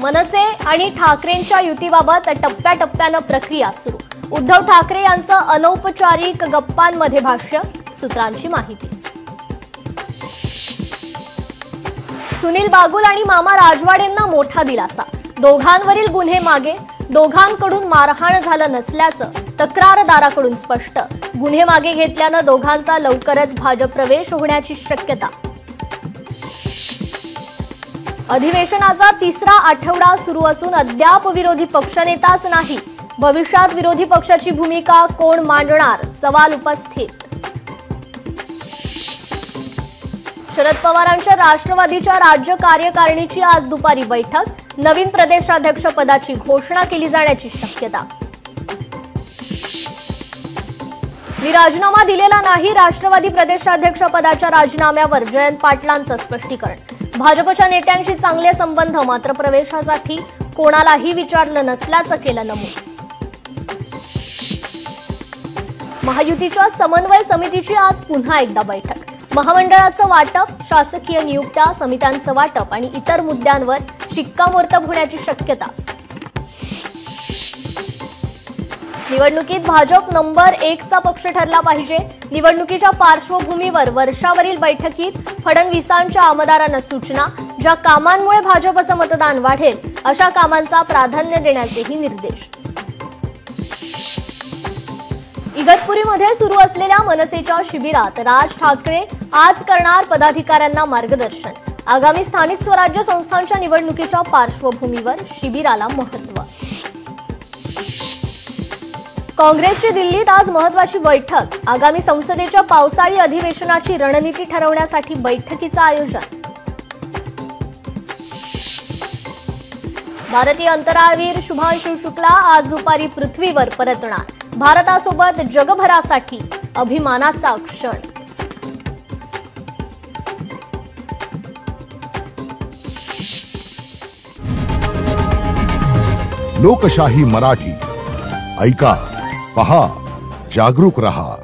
मनसे आणि ठाकरेंच्या युतीबाबत टप्प्याटप्प्यानं प्रक्रिया सुरू। उद्धव ठाकरे यांचं अनौपचारिक गप्पांमध्ये भाष्य, सूत्रांची माहिती। सुनील बागुल आणि मामा राजवाडेंना मोठा दिलासा, दोघांवरील गुन्हे मागे, दोघांकडून मारहाण झालं नसल्याचं तक्रारदाराकडून स्पष्ट। गुन्हे मागे घेतल्यानं दोघांचा लवकरच भाजप प्रवेश होण्याची शक्यता। अधिवेशनाचा तिसरा आठवडा सुरू असून अद्याप विरोधी पक्षनेताच नाही। भविष्यात विरोधी पक्षाची भूमिका कोण मांडणार, सवाल उपस्थित। शरद पवारांच्या राष्ट्रवादीच्या राज्य कार्यकारिणीची आज दुपारी बैठक, नवीन प्रदेशाध्यक्ष पदाची घोषणा केली जाण्याची शक्यता। मी राजीनामा दिलेला नाही, राष्ट्रवादी प्रदेशाध्यक्ष पदाच्या राजीनाम्यावर जयंत पाटलांचं स्पष्टीकरण। भाजपच्या नेत्यांशी चांगले संबंध, मात्र प्रवेशासाठी कोणालाही विचारलं नसल्याचं केलं नमूद। महायुतीच्या समन्वय समितीची आज पुन्हा एकदा बैठक, महामंडळाचं वाटप, शासकीय नियुक्त्या, समित्यांचं वाटप आणि इतर मुद्द्यांवर शिक्कामोर्तब होण्याची शक्यता। निवडणुकीत भाजप नंबर 1 चा पक्ष ठरला पाहिजे। निवडणुकीच्या पार्श्वभूमीवर वर्षावरील बैठकीत फडणवीसांच्या आमदारांना सूचना, ज्या कामांमुळे भाजपचं मतदान वाढेल अशा कामांचा प्राधान्य देण्याचेही निर्देश। इगतपुरीमध्ये सुरू असलेल्या मनसेच्या शिबिरात राज ठाकरे आज करणार पदाधिकाऱ्यांना मार्गदर्शन। आगामी स्थानिक स्वराज्य संस्थांच्या निवडणुकीच्या पार्श्वभूमीवर शिबिराला महत्त्व। काँग्रेसची दिल्लीत आज महत्त्वाची बैठक, आगामी संसदेच्या पावसाळी अधिवेशनाची रणनीती ठरवण्यासाठी बैठकीचं आयोजन। भारतीय अंतराळवीर शुभांशु शुक्ला आज दुपारी पृथ्वीवर परतणार, भारतासोबत जगभरासाठी अभिमानाचा क्षण। लोकशाही मराठी ऐका, पहा, जागरूक रहा।